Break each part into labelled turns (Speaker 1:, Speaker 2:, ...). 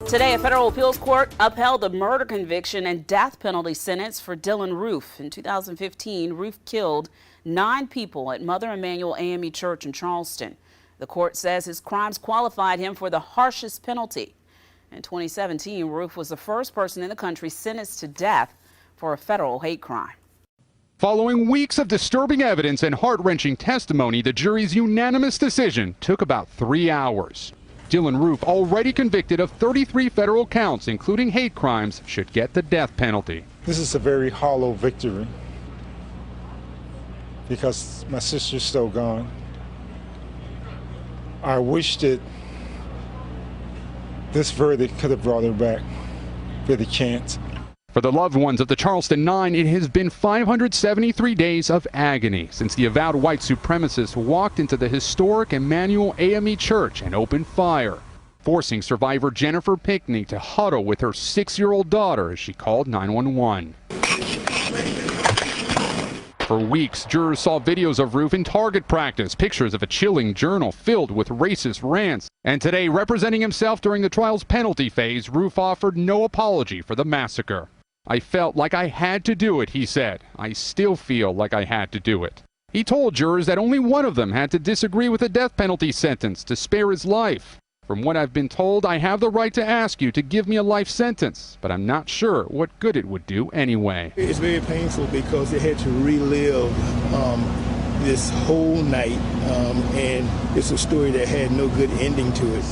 Speaker 1: Today, a federal appeals court upheld a murder conviction and death penalty sentence for Dylann Roof. In 2015, Roof killed 9 people at Mother Emanuel AME Church in Charleston. The court says his crimes qualified him for the harshest penalty. In 2017, Roof was the first person in the country sentenced to death for a federal hate crime.
Speaker 2: Following weeks of disturbing evidence and heart-wrenching testimony, the jury's unanimous decision took about 3 hours. Dylann Roof, already convicted of 33 federal counts, including hate crimes, should get the death penalty.
Speaker 3: This is a very hollow victory because my sister's still gone. I wish that this verdict could have brought her back, but it can't.
Speaker 2: For the loved ones of the Charleston 9, it has been 573 days of agony since the avowed white supremacist walked into the historic Emanuel AME Church and opened fire, forcing survivor Jennifer Pinkney to huddle with her 6-year-old daughter as she called 911. For weeks, jurors saw videos of Roof in target practice, pictures of a chilling journal filled with racist rants. And today, representing himself during the trial's penalty phase, Roof offered no apology for the massacre. "I felt like I had to do it," he said. "I still feel like I had to do it." He told jurors that only one of them had to disagree with the death penalty sentence to spare his life. "From what I've been told, I have the right to ask you to give me a life sentence, but I'm not sure what good it would do anyway."
Speaker 4: It's very painful because they had to relive this whole night, and it's a story that had no good ending to it.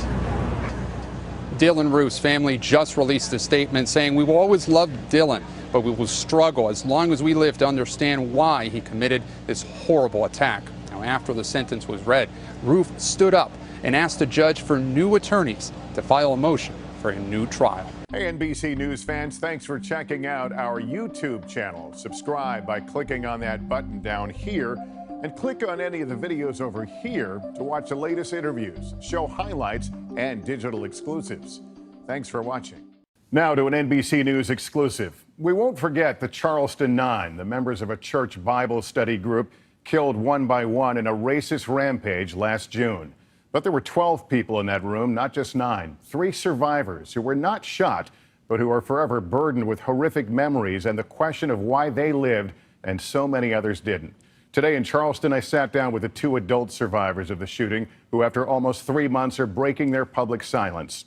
Speaker 2: Dylann Roof's family just released a statement saying, "We will always love Dylann, but we will struggle as long as we live to understand why he committed this horrible attack." Now, after the sentence was read, Roof stood up and asked the judge for new attorneys to file a motion for a new trial.
Speaker 5: Hey, NBC News fans, thanks for checking out our YouTube channel. Subscribe by clicking on that button down here, and click on any of the videos over here to watch the latest interviews, show highlights, and digital exclusives. Thanks for watching. Now to an NBC News exclusive. We won't forget the Charleston 9, the members of a church Bible study group killed one by one in a racist rampage last June. But there were 12 people in that room, not just 9. 3 survivors who were not shot, but who are forever burdened with horrific memories and the question of why they lived and so many others didn't. Today in Charleston, I sat down with the 2 adult survivors of the shooting who, after almost 3 months, are breaking their public silence.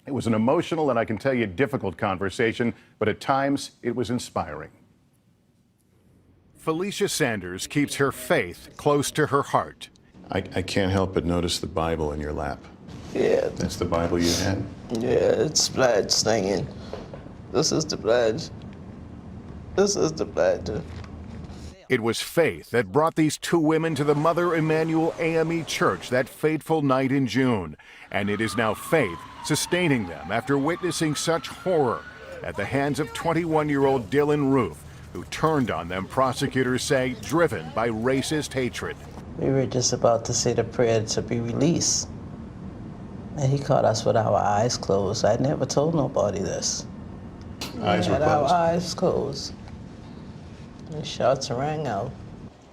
Speaker 5: It was an emotional and, I can tell you, difficult conversation, but at times it was inspiring. Felicia Sanders keeps her faith close to her heart.
Speaker 6: I can't help but notice the Bible in your lap.
Speaker 7: Yeah.
Speaker 6: That's the Bible you had?
Speaker 7: Yeah, it's pledge singing. This is the pledge. This is the pledge.
Speaker 5: It was faith that brought these 2 women to the Mother Emanuel AME Church that fateful night in June. And it is now faith sustaining them after witnessing such horror at the hands of 21-year-old Dylann Roof, who turned on them, prosecutors say, driven by racist hatred.
Speaker 7: We were just about to say the prayer to be released. And he caught us with our eyes closed. I never told nobody this.
Speaker 6: Eyes were
Speaker 7: We had our
Speaker 6: closed.
Speaker 7: eyes closed. The shots rang out.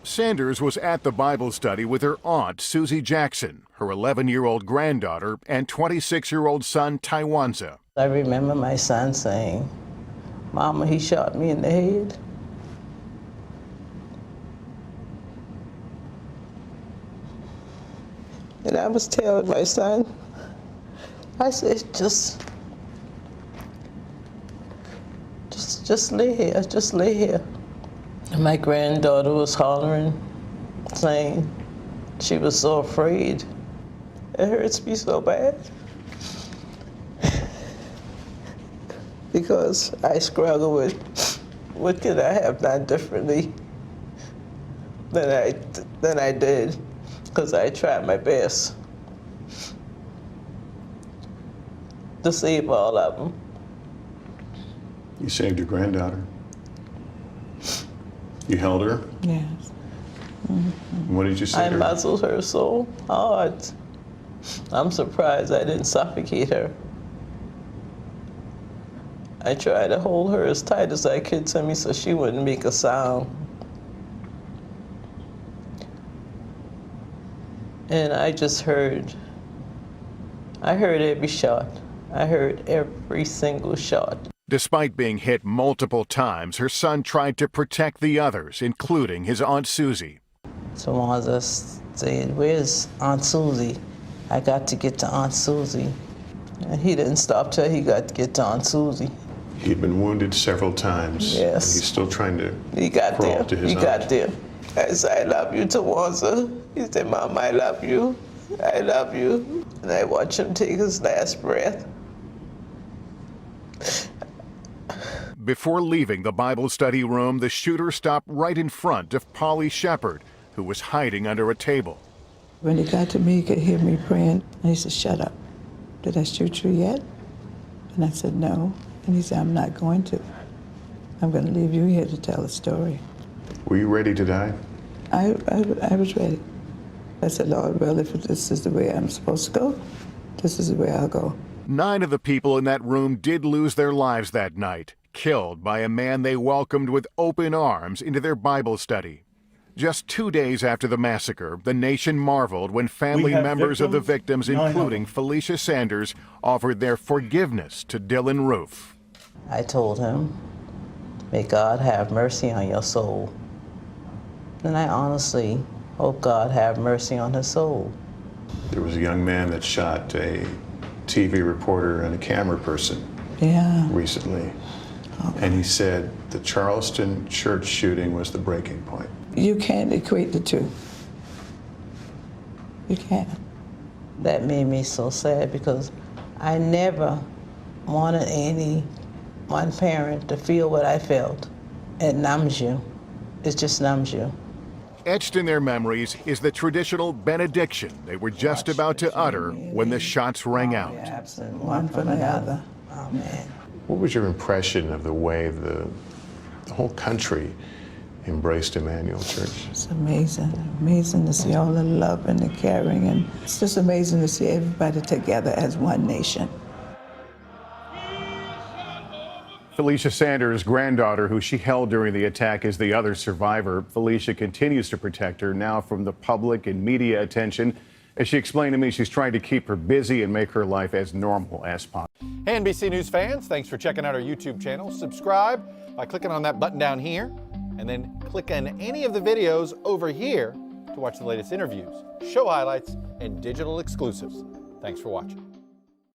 Speaker 5: Sanders was at the Bible study with her aunt, Susie Jackson, her 11-year-old granddaughter, and 26-year-old son, Tywanza.
Speaker 7: I remember my son saying, "Mama, he shot me in the head." And I was telling my son, I said, just lay here, just lay here. And my granddaughter was hollering, saying she was so afraid. It hurts me so bad. Because I struggle with what could I have done differently than I did, because I tried my best to save all of them.
Speaker 6: You saved your granddaughter. You held her?
Speaker 7: Yes.
Speaker 6: Mm-hmm. What did you say
Speaker 7: I
Speaker 6: to her?
Speaker 7: muzzled her so hard. I'm surprised I didn't suffocate her. I tried to hold her as tight as I could to me so she wouldn't make a sound. And I just heard, I heard every shot. I heard every single shot.
Speaker 5: Despite being hit multiple times, her son tried to protect the others, including his Aunt Susie.
Speaker 7: Tawanza said, "Where's Aunt Susie? I got to get to Aunt Susie." And he didn't stop till he got to get to Aunt Susie.
Speaker 6: He'd been wounded several times.
Speaker 7: Yes.
Speaker 6: He's still trying to
Speaker 7: He got
Speaker 6: crawl
Speaker 7: there.
Speaker 6: to his
Speaker 7: He
Speaker 6: aunt.
Speaker 7: got there. I said, "I love you, Tawanza." He said, "Mom, I love you. I love you." And I watched him take his last breath.
Speaker 5: Before leaving the Bible study room, the shooter stopped right in front of Polly Shepard, who was hiding under a table.
Speaker 8: When he got to me, he could hear me praying, and he said, "Shut up. Did I shoot you yet?" And I said, "No." And he said, "I'm not going to. I'm going to leave you here to tell the story."
Speaker 6: Were you ready to die?
Speaker 8: I was ready. I said, "Lord, well, if this is the way I'm supposed to go, this is the way I'll go."
Speaker 5: 9 of the people in that room did lose their lives that night, killed by a man they welcomed with open arms into their Bible study. Just 2 days after the massacre, the nation marveled when family members of the victims, including Felicia Sanders, offered their forgiveness to Dylann Roof.
Speaker 7: I told him, "May God have mercy on your soul." And I honestly hope God have mercy on his soul.
Speaker 6: There was a young man that shot a TV reporter and a camera person
Speaker 8: Yeah.
Speaker 6: recently. And he said the Charleston church shooting was the breaking point.
Speaker 8: You can't equate the two. You can't.
Speaker 7: That made me so sad because I never wanted one parent to feel what I felt. It numbs you. It just numbs you.
Speaker 5: Etched in their memories is the traditional benediction they were just about to utter when the shots rang out.
Speaker 8: Absent one from the other.
Speaker 7: Amen.
Speaker 6: What was your impression of the way the whole country embraced Emmanuel Church?
Speaker 8: It's amazing. Amazing to see all the love and the caring, and it's just amazing to see everybody together as one nation.
Speaker 5: Felicia Sanders' granddaughter, who she held during the attack, is the other survivor. Felicia continues to protect her now from the public and media attention. As she explained to me, she's trying to keep her busy and make her life as normal as possible.
Speaker 9: Hey, NBC News fans, thanks for checking out our YouTube channel. Subscribe by clicking on that button down here, and then click on any of the videos over here to watch the latest interviews, show highlights, and digital exclusives. Thanks for watching.